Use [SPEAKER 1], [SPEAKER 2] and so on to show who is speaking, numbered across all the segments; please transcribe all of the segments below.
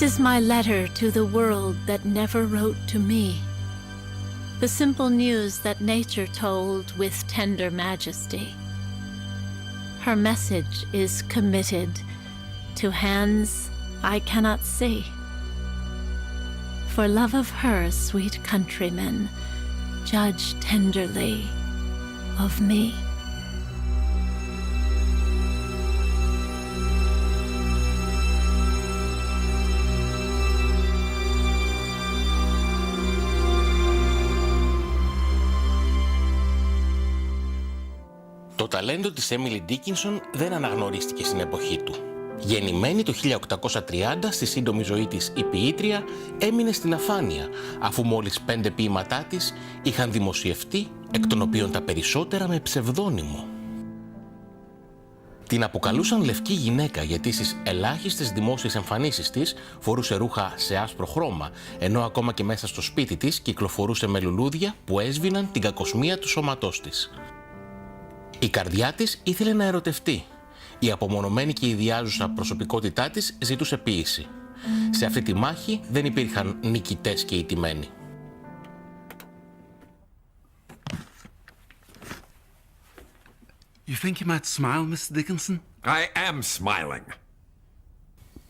[SPEAKER 1] This is my letter to the world that never wrote to me. The simple news that nature told with tender majesty. Her message is committed to hands I cannot see. For love of her, sweet countrymen, judge tenderly of me.
[SPEAKER 2] Το ταλέντο της Έμιλι Ντίκινσον δεν αναγνωρίστηκε στην εποχή του. Γεννημένη το 1830, στη σύντομη ζωή της η ποιήτρια έμεινε στην αφάνεια, αφού μόλις 5 ποίηματά της είχαν δημοσιευτεί, εκ των οποίων τα περισσότερα με ψευδόνυμο. Την αποκαλούσαν λευκή γυναίκα γιατί στις ελάχιστες δημόσιες εμφανίσεις της φορούσε ρούχα σε άσπρο χρώμα, ενώ ακόμα και μέσα στο σπίτι της κυκλοφορούσε με λουλούδια που έσβηναν την κακοσμία του σώματός της. Η καρδιά της ήθελε να ερωτευτεί. Η απομονωμένη και ιδιάζουσα προσωπικότητά της ζητούσε ποίηση. Σε αυτή τη μάχη δεν υπήρχαν νικητές και ηττημένοι.
[SPEAKER 3] You think you might smile, Mr. Dickinson?
[SPEAKER 4] I am smiling.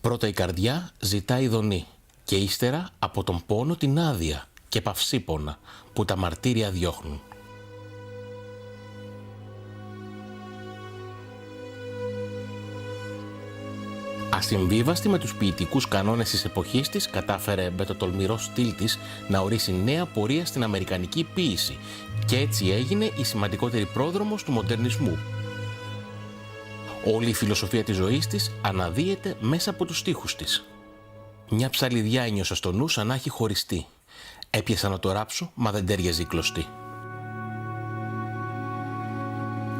[SPEAKER 2] Πρώτα η καρδιά ζητά ειδονή και ύστερα από τον πόνο την άδεια και παυσίπονα που τα μαρτύρια διώχνουν. Ασυμβίβαστη με τους ποιητικούς κανόνες της εποχής της, κατάφερε με το τολμηρό στυλ της να ορίσει νέα πορεία στην αμερικανική ποίηση και έτσι έγινε η σημαντικότερη πρόδρομος του μοντερνισμού. Όλη η φιλοσοφία της ζωής της αναδύεται μέσα από τους στίχους της. Μια ψαλιδιά ένιωσα στο νου σαν να έχει χωριστεί. Έπιασα να το ράψω, μα δεν τέριαζε η κλωστή.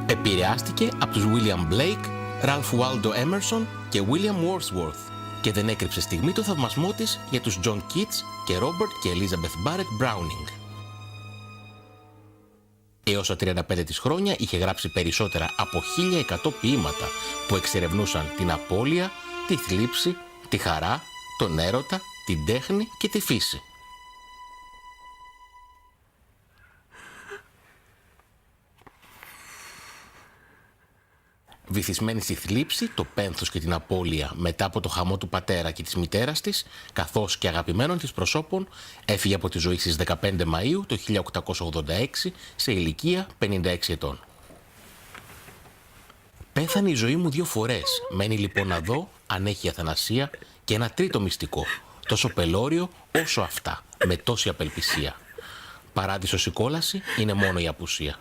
[SPEAKER 2] Επηρεάστηκε από τους William Blake, Ralph Waldo Emerson και William Wordsworth και δεν έκρυψε στιγμή το θαυμασμό της για τους John Keats και Robert και Elizabeth Barrett Browning. Έως τα 35 της χρόνια είχε γράψει περισσότερα από 1100 ποίηματα που εξερευνούσαν την απώλεια, τη θλίψη, τη χαρά, τον έρωτα, την τέχνη και τη φύση. Βυθισμένη στη θλίψη, το πένθος και την απώλεια μετά από το χαμό του πατέρα και της μητέρας της, καθώς και αγαπημένων της προσώπων, έφυγε από τη ζωή στις 15 Μαΐου το 1886 σε ηλικία 56 ετών. Πέθανε η ζωή μου 2 φορές, μένει λοιπόν να δω αν έχει αθανασία και ένα τρίτο μυστικό, τόσο πελώριο όσο αυτά, με τόση απελπισία. Παράδεισος η κόλαση είναι μόνο η απουσία.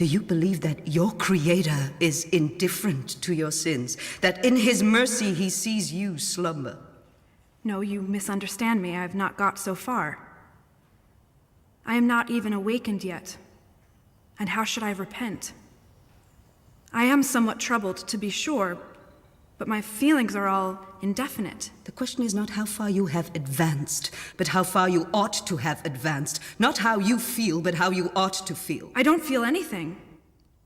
[SPEAKER 5] Do you believe that your Creator is indifferent to your sins? That in His mercy He sees you slumber?
[SPEAKER 6] No, you misunderstand me. I have not got so far. I am not even awakened yet. And how should I repent? I am somewhat troubled, to be sure, but my feelings are all indefinite.
[SPEAKER 5] The question is not how far you have advanced, but how far you ought to have advanced. Not how you feel, but how you ought to feel.
[SPEAKER 6] I don't feel anything.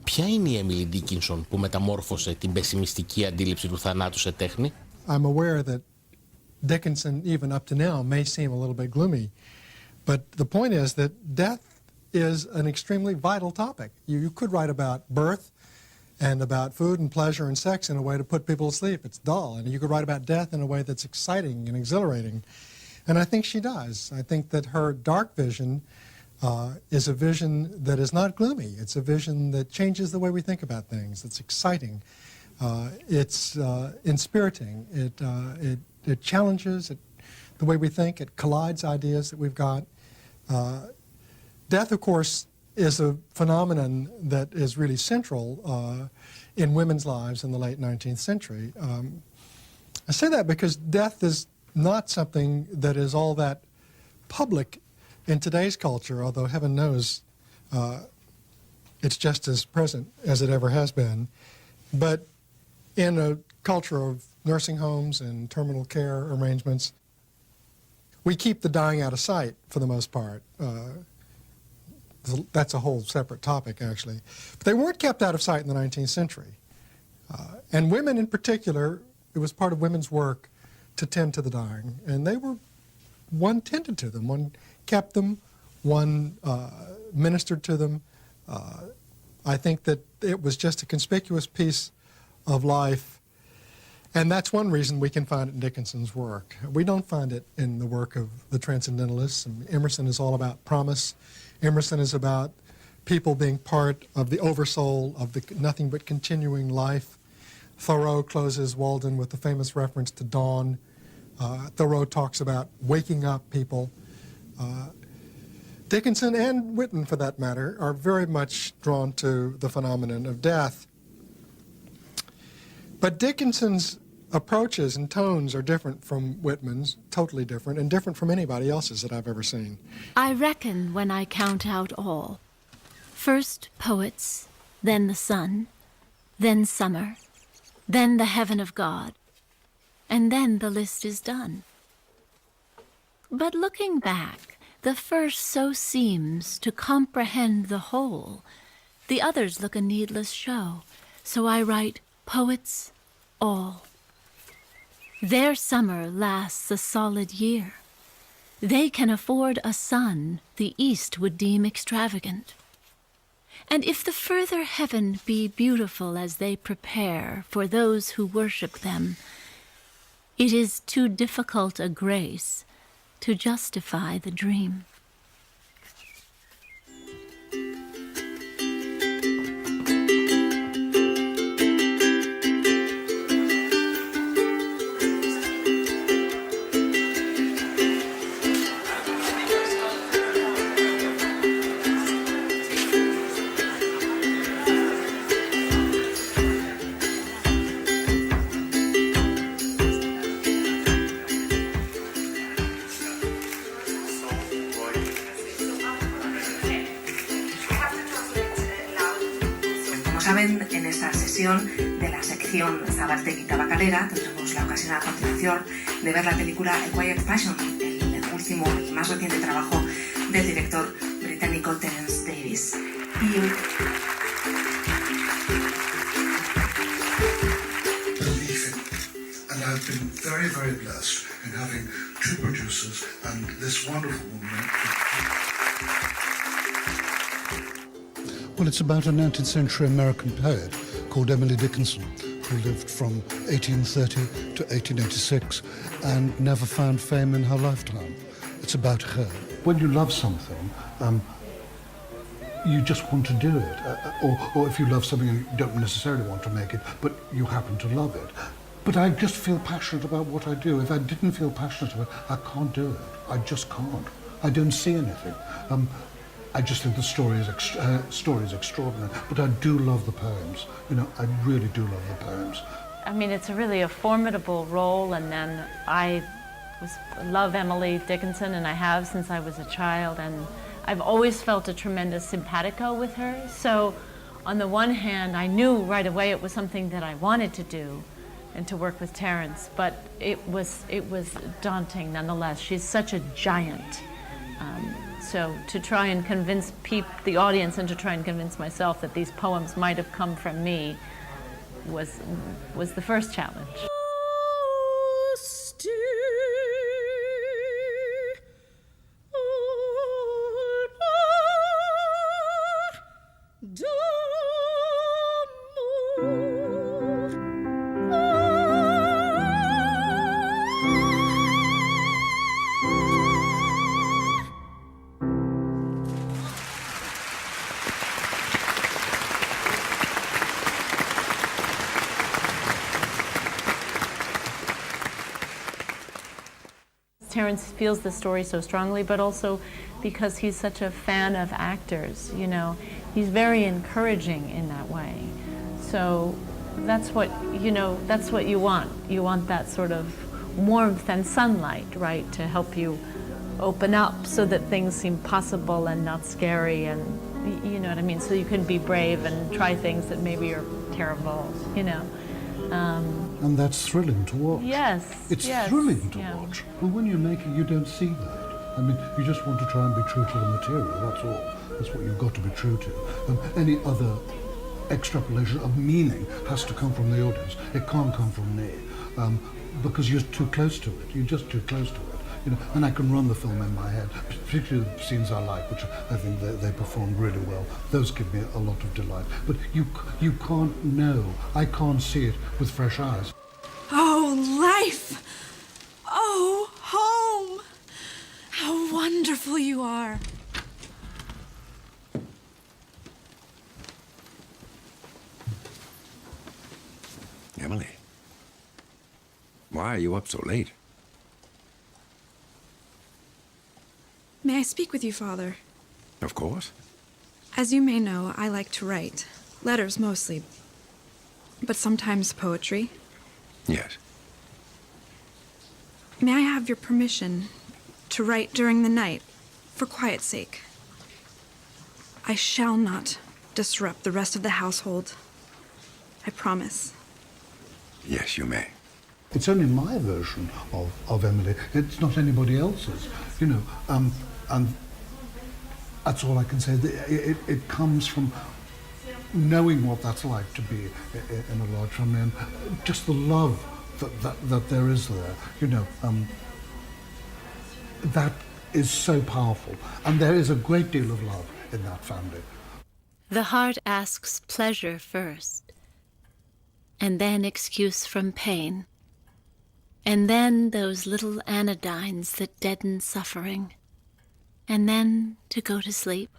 [SPEAKER 2] Ποια είναι η Έμιλι Ντίκινσον που μεταμόρφωσε την πεσημιστική αντίληψη του θανάτου σε τέχνη?
[SPEAKER 7] I'm aware that Dickinson, even up to now, may seem a little bit gloomy, but the point is that death is an extremely vital topic. You could write about birth and about food and pleasure and sex in a way to put people to sleep. It's dull. And you could write about death in a way that's exciting and exhilarating. And I think she does. I think that her dark vision is a vision that is not gloomy. It's a vision that changes the way we think about things. It's exciting. It's inspiriting. It challenges the way we think. It collides ideas that we've got. Death, of course, is a phenomenon that is really central in women's lives in the late 19th century. I say that because death is not something that is all that public in today's culture, although heaven knows it's just as present as it ever has been. But in a culture of nursing homes and terminal care arrangements, we keep the dying out of sight for the most part. That's a whole separate topic, actually. But they weren't kept out of sight in the 19th century. And women in particular, it was part of women's work to tend to the dying. And one tended to them, one kept them, one ministered to them. I think that it was just a conspicuous piece of life. And that's one reason we can find it in Dickinson's work. We don't find it in the work of the Transcendentalists. Emerson is all about promise. Emerson is about people being part of the oversoul of the nothing but continuing life. Thoreau closes Walden with the famous reference to dawn. Thoreau talks about waking up people. Dickinson and Whitman, for that matter, are very much drawn to the phenomenon of death. But Dickinson's approaches and tones are different from Whitman's, totally different, and different from anybody else's that I've ever seen.
[SPEAKER 1] I reckon when I count out all. First poets, then the sun, then summer, then the heaven of God, and then the list is done. But looking back, the first so seems to comprehend the whole. The others look a needless show, so I write poets all. Their summer lasts a solid year. They can afford a sun the East would deem extravagant. And if the further heaven be beautiful as they prepare for those who worship them, it is too difficult a grace to justify the dream.
[SPEAKER 8] En esa sesión de la sección Zabaltegui Tabacalera tendremos la ocasión a continuación de ver la película A Quiet Passion, el último y más reciente trabajo del director británico Terence Davis.
[SPEAKER 9] Believe it. And I've been very, very blessed in having two producers and this wonderful woman.
[SPEAKER 10] Well, it's about a 19th century American poet called Emily Dickinson, who lived from 1830 to 1886 and never found fame in her lifetime. It's about her. When you love something, you just want to do it. Or if you love something, you don't necessarily want to make it, but you happen to love it. But I just feel passionate about what I do. If I didn't feel passionate about it, I can't do it. I just can't. I don't see anything. I just think the story is extraordinary, but I do love the poems. You know, I really do love the poems.
[SPEAKER 11] I mean, it's really a formidable role, and then I love Emily Dickinson, and I have since I was a child, and I've always felt a tremendous simpatico with her. So, on the one hand, I knew right away it was something that I wanted to do, and to work with Terence, but it was daunting nonetheless. She's such a giant. So to try and convince the audience and to try and convince myself that these poems might have come from me was the first challenge. Terence feels the story so strongly, but also because he's such a fan of actors, you know, he's very encouraging in that way. So that's what, you know, that's what you want. You want that sort of warmth and sunlight, right, to help you open up so that things seem possible and not scary, and you know what I mean, so you can be brave and try things that maybe are terrible, you know.
[SPEAKER 10] And that's thrilling to watch.
[SPEAKER 11] Yes.
[SPEAKER 10] It's thrilling to watch. But when you make it, you don't see that. I mean, you just want to try and be true to the material, that's all. That's what you've got to be true to. Any other extrapolation of meaning has to come from the audience. It can't come from me, because you're too close to it. You're just too close to it. You know, and I can run the film in my head, particularly the scenes I like, which I think they performed really well. Those give me a lot of delight. But you can't know. I can't see it with fresh eyes.
[SPEAKER 6] Oh, life! Oh, home! How wonderful you are!
[SPEAKER 4] Emily, why are you up so late?
[SPEAKER 6] May I speak with you, Father?
[SPEAKER 4] Of course.
[SPEAKER 6] As you may know, I like to write. Letters mostly. But sometimes poetry.
[SPEAKER 4] Yes.
[SPEAKER 6] May I have your permission to write during the night, for quiet's sake? I shall not disrupt the rest of the household. I promise.
[SPEAKER 4] Yes, you may.
[SPEAKER 10] It's only my version of Emily. It's not anybody else's, you know. And that's all I can say. It comes from knowing what that's like to be in a large family, and just the love that there is there, you know. That is so powerful, and there is a great deal of love in that family.
[SPEAKER 1] The heart asks pleasure first, and then excuse from pain, and then those little anodynes that deaden suffering, and then to go to sleep,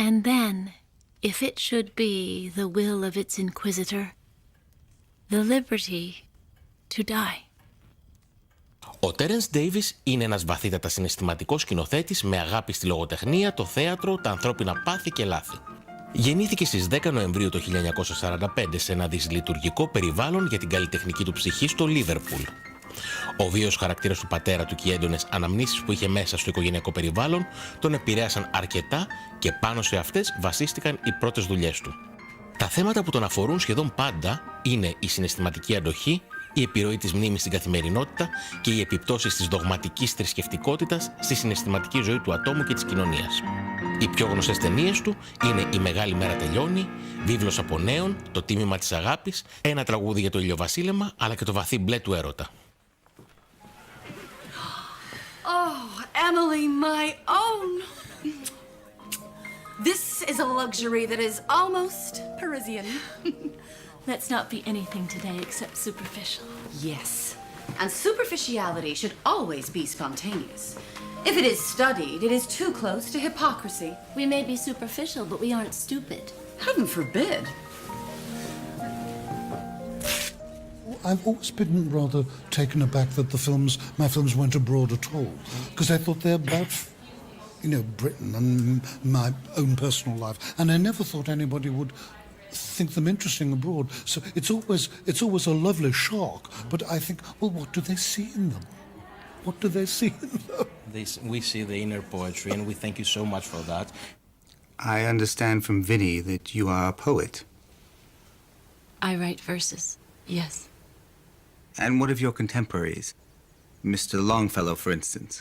[SPEAKER 1] and then, if it should be the will of its inquisitor, the liberty to die.
[SPEAKER 2] Ο Τέρενς Ντέιβις είναι ένας βαθύτατα συναισθηματικός σκηνοθέτης με αγάπη στη λογοτεχνία, το θέατρο, τα ανθρώπινα πάθη και λάθη. Γεννήθηκε στις 10 Νοεμβρίου του 1945 σε ένα δυσλειτουργικό περιβάλλον για την καλλιτεχνική του ψυχή στο Λίβερπουλ. Ο βίαιος χαρακτήρας του πατέρα του και οι έντονες αναμνήσεις που είχε μέσα στο οικογενειακό περιβάλλον τον επηρέασαν αρκετά και πάνω σε αυτές βασίστηκαν οι πρώτες δουλειές του. Τα θέματα που τον αφορούν σχεδόν πάντα είναι η συναισθηματική αντοχή, η επιρροή της μνήμης στην καθημερινότητα και οι επιπτώσεις της δογματικής θρησκευτικότητας στη συναισθηματική ζωή του ατόμου και της κοινωνίας. Οι πιο γνωστές ταινίες του είναι «Η Μεγάλη Μέρα τελειώνει», «Βίβλος από νέων», «Το τίμημα της αγάπης», «Ένα τραγούδι για το ηλιοβασίλεμα», αλλά και το βαθύ μπλε του έρωτα.
[SPEAKER 12] Oh, Emily, my own. This is a luxury that is almost Parisian.
[SPEAKER 1] Let's not be anything today except superficial.
[SPEAKER 12] Yes, and superficiality should always be spontaneous. If it is studied, it is too close to hypocrisy.
[SPEAKER 1] We may be superficial, but we aren't stupid.
[SPEAKER 12] Heaven forbid.
[SPEAKER 10] I've always been rather taken aback that my films went abroad at all, because I thought they're about, you know, Britain and my own personal life, and I never thought anybody would think them interesting abroad. So it's always a lovely shock, but I think, well, what do they see in them? What do they see in them?
[SPEAKER 13] We see the inner poetry, and we thank you so much for that.
[SPEAKER 14] I understand from Vinny that you are a poet.
[SPEAKER 1] I write verses, yes.
[SPEAKER 14] And what of your contemporaries? Mr. Longfellow, for instance.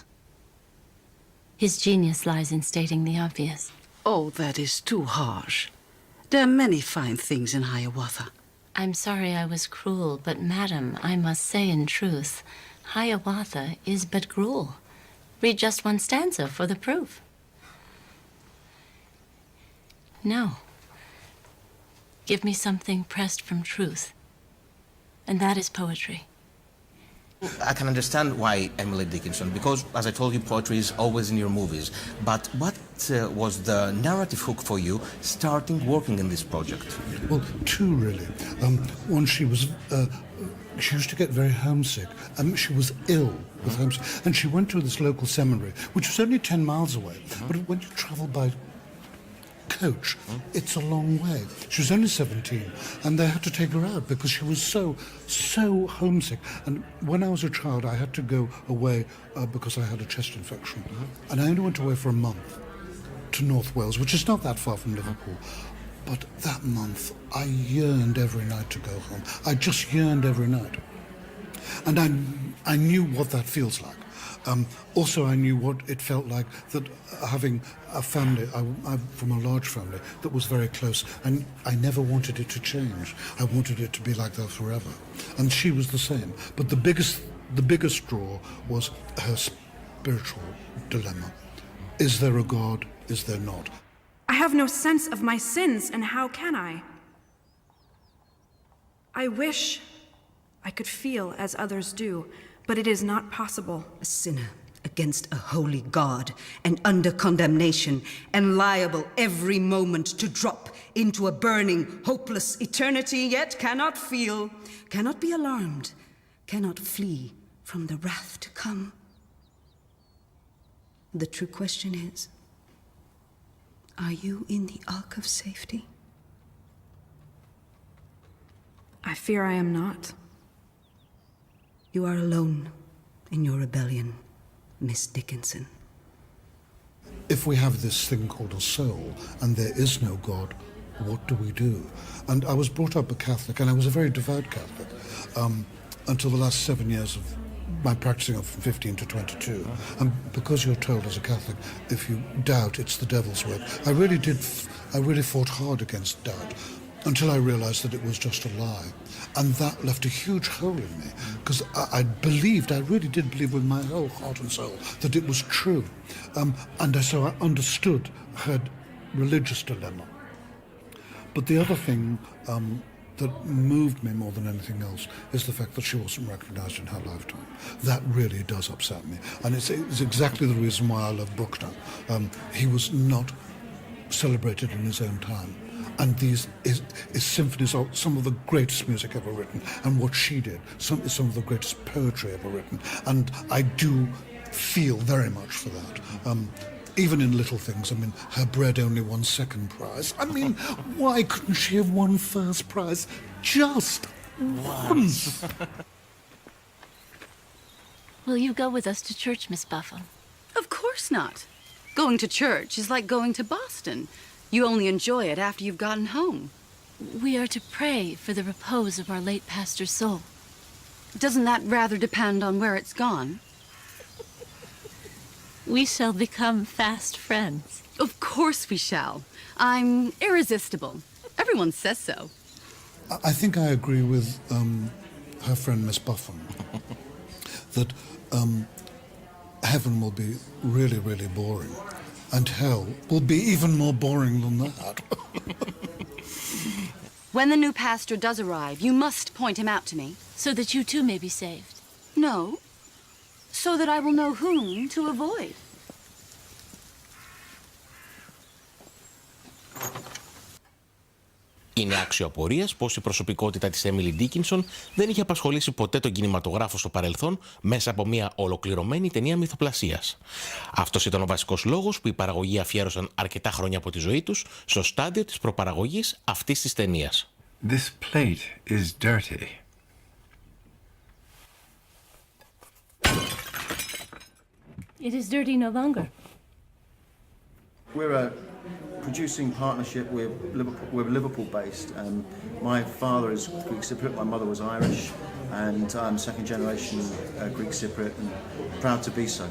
[SPEAKER 1] His genius lies in stating the obvious.
[SPEAKER 15] Oh, that is too harsh. There are many fine things in Hiawatha.
[SPEAKER 1] I'm sorry I was cruel, but madam, I must say in truth, Hiawatha is but gruel. Read just one stanza for the proof. No. Give me something pressed from truth. And that is poetry.
[SPEAKER 13] I can understand why Emily Dickinson, because, as I told you, poetry is always in your movies. But what was the narrative hook for you starting working in this project?
[SPEAKER 10] Well, two, really. One, she used to get very homesick. She was ill with homesick. And she went to this local seminary, which was only 10 miles away. But when you travel by coach, it's a long way. She was only 17, and they had to take her out because she was so homesick. And when I was a child, I had to go away because I had a chest infection. And I only went away for a month to North Wales, which is not that far from Liverpool. But that month, I yearned every night to go home. I just yearned every night. And I knew what that feels like. Also, I knew what it felt like that having a family, I'm from a large family, that was very close, and I never wanted it to change. I wanted it to be like that forever. And she was the same. But the biggest draw was her spiritual dilemma. Is there a God? Is there not?
[SPEAKER 6] I have no sense of my sins, and how can I? I wish I could feel as others do, but it is not possible.
[SPEAKER 5] A sinner against a holy God, and under condemnation, and liable every moment to drop into a burning, hopeless eternity, yet cannot feel, cannot be alarmed, cannot flee from the wrath to come. The true question is, are you in the ark of safety?
[SPEAKER 6] I fear I am not.
[SPEAKER 5] You are alone in your rebellion, Miss Dickinson.
[SPEAKER 10] If we have this thing called a soul, and there is no God, what do we do? And I was brought up a Catholic, and I was a very devout Catholic, until the last 7 years of my practicing of from 15 to 22. And because you're told as a Catholic, if you doubt, it's the devil's work. I really fought hard against doubt, until I realized that it was just a lie. And that left a huge hole in me, because I really did believe with my whole heart and soul that it was true. So I understood her religious dilemma. But the other thing that moved me more than anything else is the fact that she wasn't recognized in her lifetime. That really does upset me. And it's exactly the reason why I love Bruckner. He was not celebrated in his own time. And his symphonies are some of the greatest music ever written. And what she did is some of the greatest poetry ever written. And I do feel very much for that. Even in little things. I mean, her bread only won second prize. I mean, why couldn't she have won first prize just once?
[SPEAKER 1] Will you go with us to church, Miss Buffum?
[SPEAKER 12] Of course not. Going to church is like going to Boston. You only enjoy it after you've gotten home.
[SPEAKER 1] We are to pray for the repose of our late pastor's soul.
[SPEAKER 12] Doesn't that rather depend on where it's gone?
[SPEAKER 1] We shall become fast friends.
[SPEAKER 12] Of course we shall. I'm irresistible. Everyone says so.
[SPEAKER 10] I think I agree with her friend Miss Buffum that heaven will be really, really boring. And hell will be even more boring than that.
[SPEAKER 12] When the new pastor does arrive, you must point him out to me.
[SPEAKER 1] So that you too may be saved.
[SPEAKER 12] No. So that I will know whom to avoid.
[SPEAKER 2] Είναι άξιο απορίας πως η προσωπικότητα της Έμιλι Ντίκινσον δεν είχε απασχολήσει ποτέ τον κινηματογράφο στο παρελθόν μέσα από μια ολοκληρωμένη ταινία μυθοπλασίας. Αυτός ήταν ο βασικός λόγος που οι παραγωγοί αφιέρωσαν αρκετά χρόνια από τη ζωή τους στο στάδιο της προπαραγωγής αυτής της ταινίας.
[SPEAKER 4] This plate is dirty.
[SPEAKER 1] It is dirty no longer.
[SPEAKER 16] We're a producing partnership. We're Liverpool-based. My father is Greek Cypriot. My mother was Irish, and I'm second-generation Greek Cypriot, and proud to be so.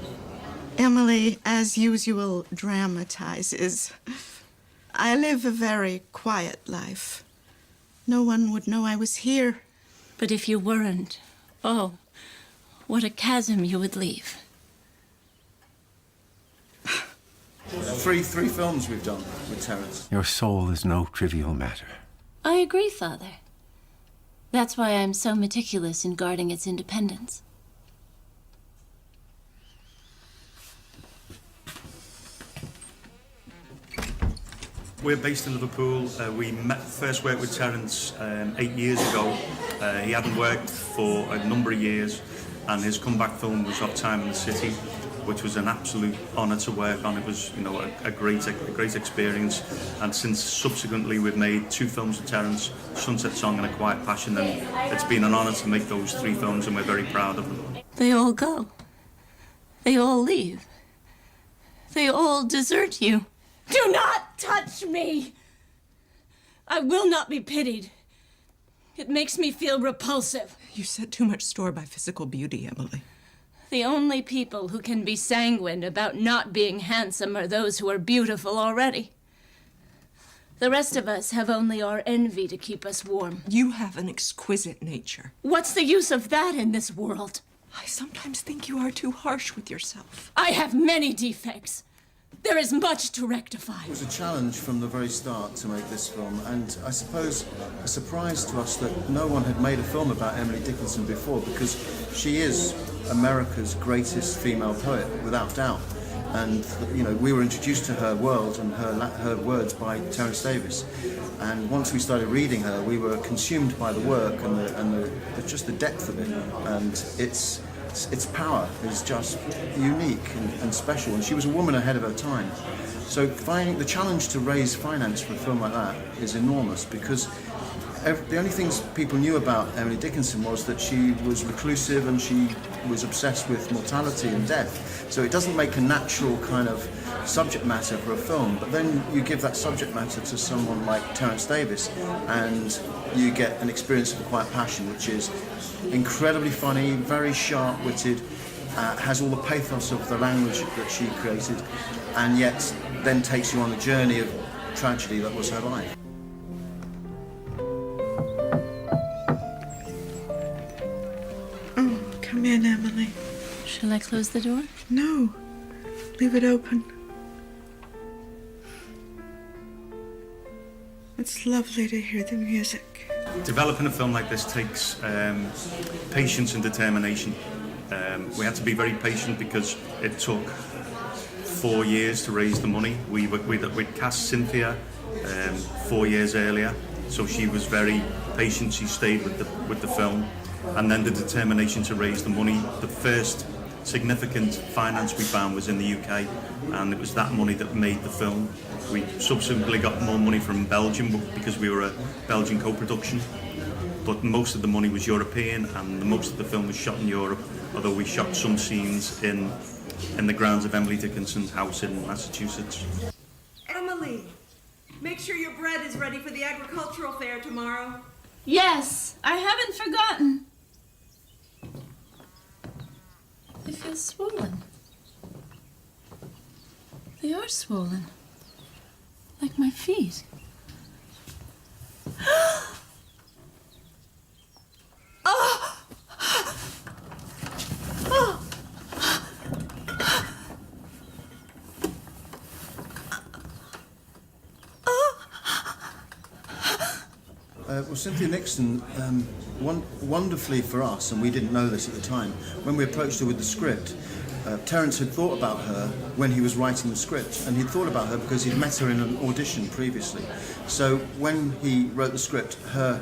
[SPEAKER 17] Emily, as usual, dramatizes. I live a very quiet life. No one would know I was here.
[SPEAKER 1] But if you weren't, oh, what a chasm you would leave.
[SPEAKER 16] Three films we've done with Terence.
[SPEAKER 4] Your soul is no trivial matter.
[SPEAKER 1] I agree, Father. That's why I'm so meticulous in guarding its independence.
[SPEAKER 18] We're based in Liverpool. We first worked with Terence 8 years ago. He hadn't worked for a number of years, and his comeback film was Of Time in the City, which was an absolute honour to work on. It was, a great experience. And since subsequently we've made 2 films with Terence, Sunset Song and A Quiet Passion, and it's been an honour to make those 3 films, and we're very proud of them.
[SPEAKER 1] They all go. They all leave. They all desert you.
[SPEAKER 19] Do not touch me! I will not be pitied. It makes me feel repulsive.
[SPEAKER 20] You set too much store by physical beauty, Emily.
[SPEAKER 19] The only people who can be sanguine about not being handsome are those who are beautiful already. The rest of us have only our envy to keep us warm.
[SPEAKER 20] You have an exquisite nature.
[SPEAKER 19] What's the use of that in this world?
[SPEAKER 20] I sometimes think you are too harsh with yourself.
[SPEAKER 19] I have many defects. There is much to rectify.
[SPEAKER 16] It was a challenge from the very start to make this film, and I suppose a surprise to us that no one had made a film about Emily Dickinson before, because she is America's greatest female poet, without doubt. And, you know, we were introduced to her world and her words by Terence Davis. And once we started reading her, we were consumed by the work and just the depth of it. And its power is just unique and special. And she was a woman ahead of her time. So finding the challenge to raise finance for a film like that is enormous, because the only things people knew about Emily Dickinson was that she was reclusive and she was obsessed with mortality and death. So it doesn't make a natural kind of subject matter for a film. But then you give that subject matter to someone like Terence Davis and you get an experience of quiet passion, which is incredibly funny, very sharp-witted, has all the pathos of the language that she created, and yet then takes you on a journey of tragedy that was her life.
[SPEAKER 17] Come in, Emily.
[SPEAKER 1] Shall I close the door?
[SPEAKER 17] No. Leave it open. It's lovely to hear the music.
[SPEAKER 18] Developing a film like this takes patience and determination. We had to be very patient because it took 4 years to raise the money. We'd cast Cynthia 4 years earlier, so she was very patient. She stayed with the film. And then the determination to raise the money. The first significant finance we found was in the UK, and it was that money that made the film. We subsequently got more money from Belgium because we were a Belgian co-production, but most of the money was European, and most of the film was shot in Europe, although we shot some scenes in the grounds of Emily Dickinson's house in Massachusetts.
[SPEAKER 21] Emily, make sure your bread is ready for the agricultural fair tomorrow.
[SPEAKER 19] Yes, I haven't forgotten. They feel swollen. They are swollen. Like my feet. Oh! Oh!
[SPEAKER 16] Well, Cynthia Nixon, wonderfully for us, and we didn't know this at the time, when we approached her with the script, Terence had thought about her when he was writing the script, and he'd thought about her because he'd met her in an audition previously. So when he wrote the script, her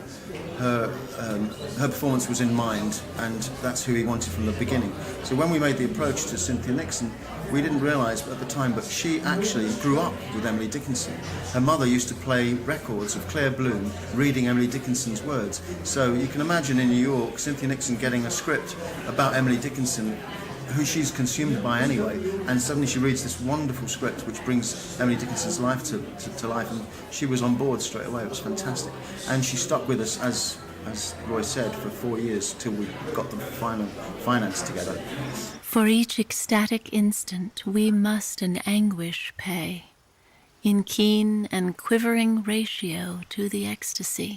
[SPEAKER 16] performance was in mind, and that's who he wanted from the beginning. So when we made the approach to Cynthia Nixon, we didn't realise at the time, but she actually grew up with Emily Dickinson. Her mother used to play records of Claire Bloom reading Emily Dickinson's words. So you can imagine in New York, Cynthia Nixon getting a script about Emily Dickinson, who she's consumed by anyway, and suddenly she reads this wonderful script which brings Emily Dickinson's life to life, and she was on board straight away. It was fantastic. And she stuck with us, as Roy said, for 4 years till we got the final finance together.
[SPEAKER 1] For each ecstatic instant we must an anguish pay, in keen and quivering ratio to the ecstasy.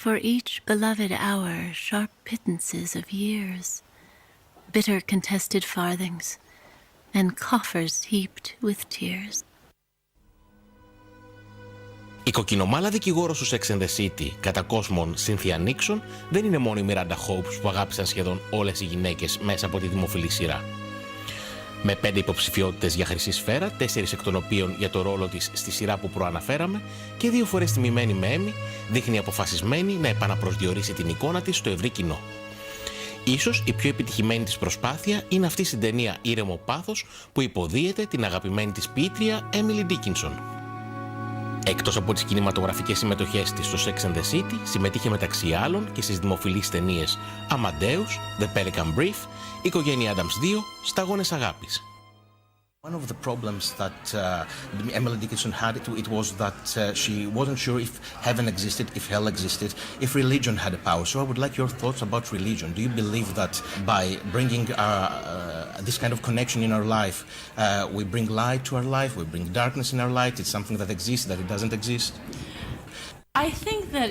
[SPEAKER 1] For each beloved hour sharp pittances of years, bitter contested farthings, and coffers heaped with tears.
[SPEAKER 2] Η κοκκινομάλα δικηγόρος του Sex and the City, κατά κόσμον Cynthia Nixon, δεν είναι μόνο η Miranda Hopes που αγάπησαν σχεδόν όλες οι γυναίκες μέσα από τη δημοφιλή σειρά. Με 5 υποψηφιότητες για χρυσή σφαίρα, 4 εκ των οποίων για το ρόλο της στη σειρά που προαναφέραμε και 2 φορές τιμημένη με Emmy, δείχνει αποφασισμένη να επαναπροσδιορίσει την εικόνα της στο ευρύ κοινό. Ίσως η πιο επιτυχημένη της προσπάθεια είναι αυτή στην ταινία «Ήρεμο, πάθος» που υποδίεται την αγαπημένη της ποιήτρια Emily Dickinson. Εκτός από τις κινηματογραφικές συμμετοχές της στο Sex and the City, συμμετείχε μεταξύ άλλων και στις δημοφιλείς ταινίες Amadeus, The Pelican Brief, Οικογένεια Adams 2, Σταγόνες Αγάπης.
[SPEAKER 13] One of the problems that Emily Dickinson had, it was that she wasn't sure if heaven existed, if hell existed, if religion had a power. So I would like your thoughts about religion. Do you believe that by bringing this kind of connection in our life, we bring light to our life, we bring darkness in our life, it's something that exists, that it doesn't exist?
[SPEAKER 11] I think that,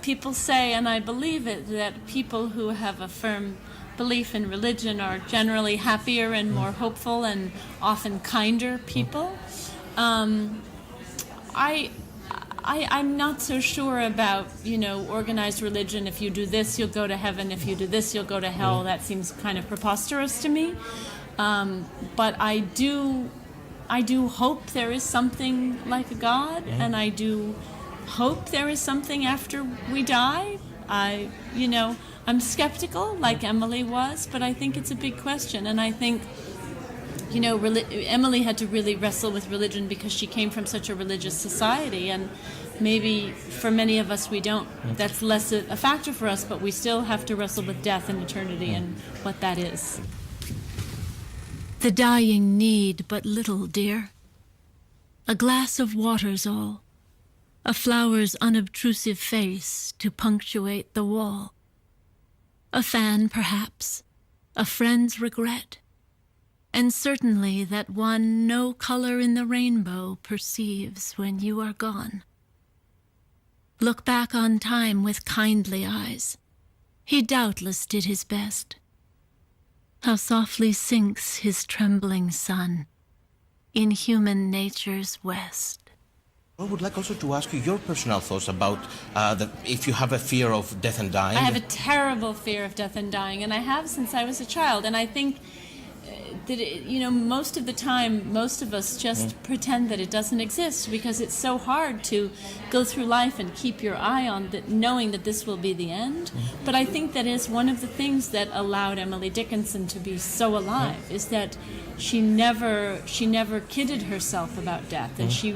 [SPEAKER 11] people say, and I believe it, that people who have a firm belief in religion are generally happier and more hopeful and often kinder people. I'm not so sure about, organized religion. If you do this, you'll go to heaven. If you do this, you'll go to hell. That seems kind of preposterous to me. But I do hope there is something like a God, and I do hope there is something after we die. I'm skeptical, like Emily was, but I think it's a big question. And I think, Emily had to really wrestle with religion because she came from such a religious society. And maybe for many of us, we don't. That's less a factor for us, but we still have to wrestle with death and eternity and what that is.
[SPEAKER 1] The dying need but little, dear. A glass of water's all. A flower's unobtrusive face to punctuate the wall. A fan, perhaps, a friend's regret, and certainly that one no color in the rainbow perceives when you are gone. Look back on time with kindly eyes. He doubtless did his best. How softly sinks his trembling sun in human nature's west.
[SPEAKER 13] I would like also to ask you your personal thoughts about if you have a fear of death and dying.
[SPEAKER 11] I have a terrible fear of death and dying, and I have since I was a child. And I think that, most of the time, most of us just pretend that it doesn't exist because it's so hard to go through life and keep your eye on that, knowing that this will be the end. But I think that is one of the things that allowed Emily Dickinson to be so alive, is that she never kidded herself about death, and she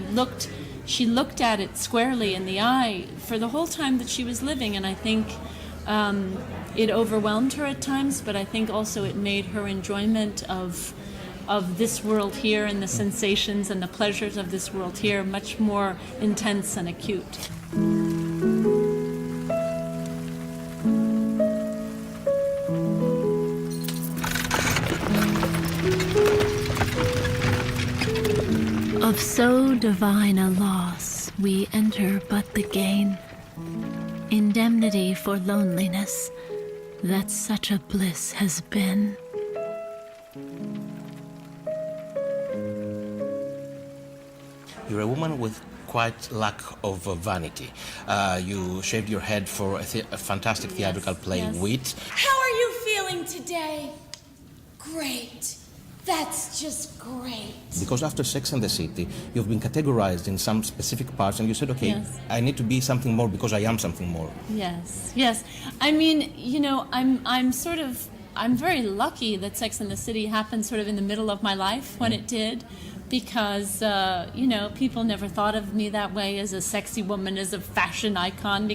[SPEAKER 11] looked at it squarely in the eye for the whole time that she was living. And I think it overwhelmed her at times, but I think also it made her enjoyment of this world here and the sensations and the pleasures of this world here much more intense and acute.
[SPEAKER 1] Of so divine a loss we enter but the gain, indemnity for loneliness that such a bliss has been.
[SPEAKER 13] You're a woman with quite lack of vanity. You shaved your head for a fantastic theatrical play, Wit.
[SPEAKER 19] How are you feeling today? Great. That's just great.
[SPEAKER 13] Because after Sex and the City, you've been categorized in some specific parts, and you said, okay, I need to be something more because I am something more.
[SPEAKER 11] Yes. I mean, I'm very lucky that Sex and the City happened sort of in the middle of my life when it did, because, people never thought of me that way as a sexy woman, as a fashion icon,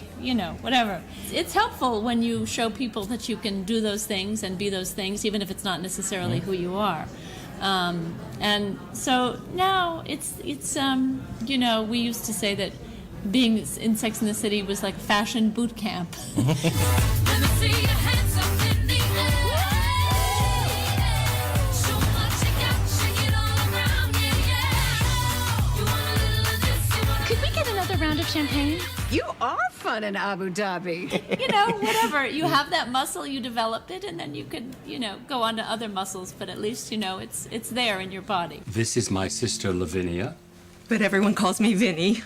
[SPEAKER 11] whatever. It's helpful when you show people that you can do those things and be those things, even if it's not necessarily who you are. And so now it's we used to say that being in Sex and the City was like fashion boot camp.
[SPEAKER 19] Let me see your hands up in the air. Show what you got, shake it all around, yeah. You want a little of this, you want
[SPEAKER 1] Could we get another round of champagne?
[SPEAKER 12] You are fun in Abu Dhabi.
[SPEAKER 11] Whatever. You have that muscle, you develop it, and then you could, go on to other muscles, but at least, it's there in your body.
[SPEAKER 3] This is my sister, Lavinia.
[SPEAKER 20] But everyone calls me Vinny.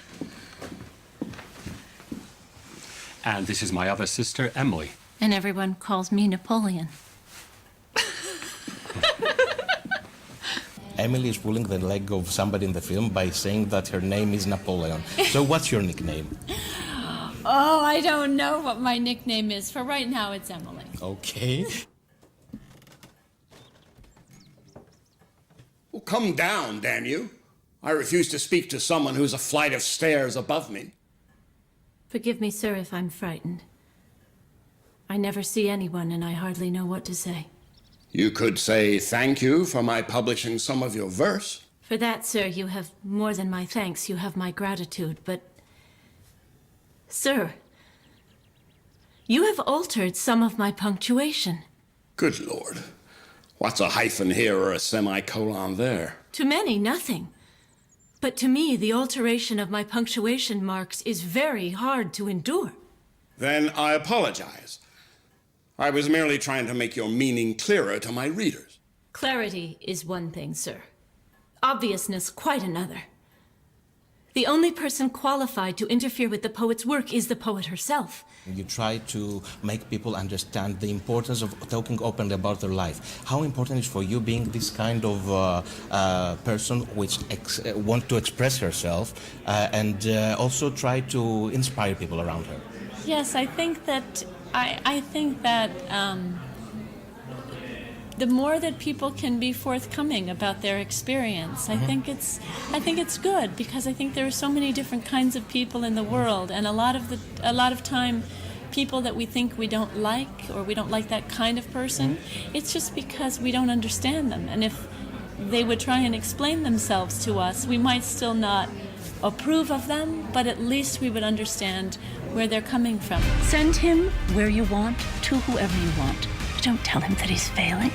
[SPEAKER 3] And this is my other sister, Emily.
[SPEAKER 1] And everyone calls me Napoleon.
[SPEAKER 13] Emily is pulling the leg of somebody in the film by saying that her name is Napoleon. So what's your nickname?
[SPEAKER 11] Oh, I don't know what my nickname is. For right now, it's Emily.
[SPEAKER 13] Okay.
[SPEAKER 22] Well, come down, damn you. I refuse to speak to someone who's a flight of stairs above me.
[SPEAKER 1] Forgive me, sir, if I'm frightened. I never see anyone and I hardly know what to say.
[SPEAKER 22] You could say thank you for my publishing some of your verse.
[SPEAKER 1] For that, sir, you have more than my thanks. You have my gratitude, but... Sir, you have altered some of my punctuation.
[SPEAKER 22] Good Lord. What's a hyphen here or a semicolon there?
[SPEAKER 1] To many, nothing. But to me, the alteration of my punctuation marks is very hard to endure.
[SPEAKER 22] Then I apologize. I was merely trying to make your meaning clearer to my readers.
[SPEAKER 1] Clarity is one thing, sir. Obviousness quite another. The only person qualified to interfere with the poet's work is the poet herself.
[SPEAKER 13] You try to make people understand the importance of talking openly about their life. How important is for you being this kind of person which want to express herself and also try to inspire people around her?
[SPEAKER 11] Yes, I think that the more that people can be forthcoming about their experience, I think it's good, because I think there are so many different kinds of people in the world, and a lot of time people that we think we don't like, or we don't like that kind of person, it's just because we don't understand them. And if they would try and explain themselves to us, we might still not approve of them, but at least we would understand where they're coming from.
[SPEAKER 7] Send him where you want, to whoever you want. But don't tell him that he's failing.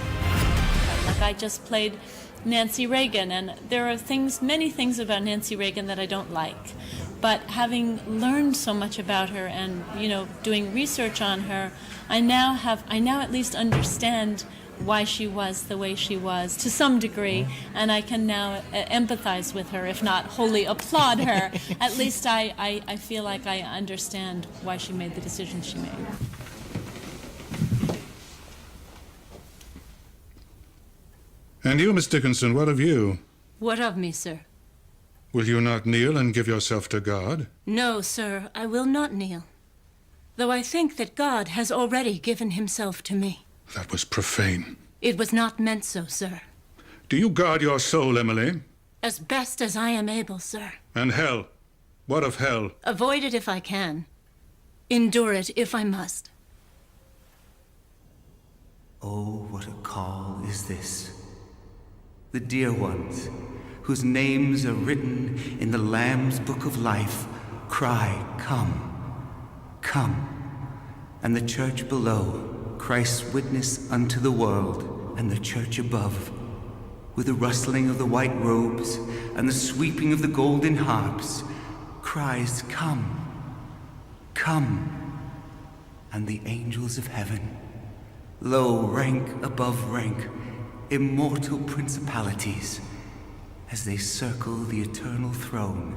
[SPEAKER 11] Like I just played Nancy Reagan, and there are many things about Nancy Reagan that I don't like. But having learned so much about her and, doing research on her, I now at least understand why she was the way she was to some degree, and I can now empathize with her, if not wholly applaud her. At least I feel like I understand why she made the decisions she made.
[SPEAKER 8] And you, Miss Dickinson, what of you?
[SPEAKER 1] What of me, sir?
[SPEAKER 8] Will you not kneel and give yourself to God?
[SPEAKER 1] No, sir, I will not kneel. Though I think that God has already given himself to me.
[SPEAKER 8] That was profane.
[SPEAKER 1] It was not meant so, sir.
[SPEAKER 8] Do you guard your soul, Emily?
[SPEAKER 1] As best as I am able, sir.
[SPEAKER 8] And hell? What of hell?
[SPEAKER 1] Avoid it if I can. Endure it if I must.
[SPEAKER 14] Oh, what a call is this. The dear ones, whose names are written in the Lamb's book of life, cry, come, come. And the church below, Christ's witness unto the world, and the church above, with the rustling of the white robes and the sweeping of the golden harps, cries, come, come. And the angels of heaven, lo, rank above rank, immortal principalities, as they circle the eternal throne,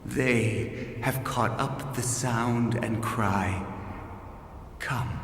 [SPEAKER 14] they have caught up the sound and cry, come.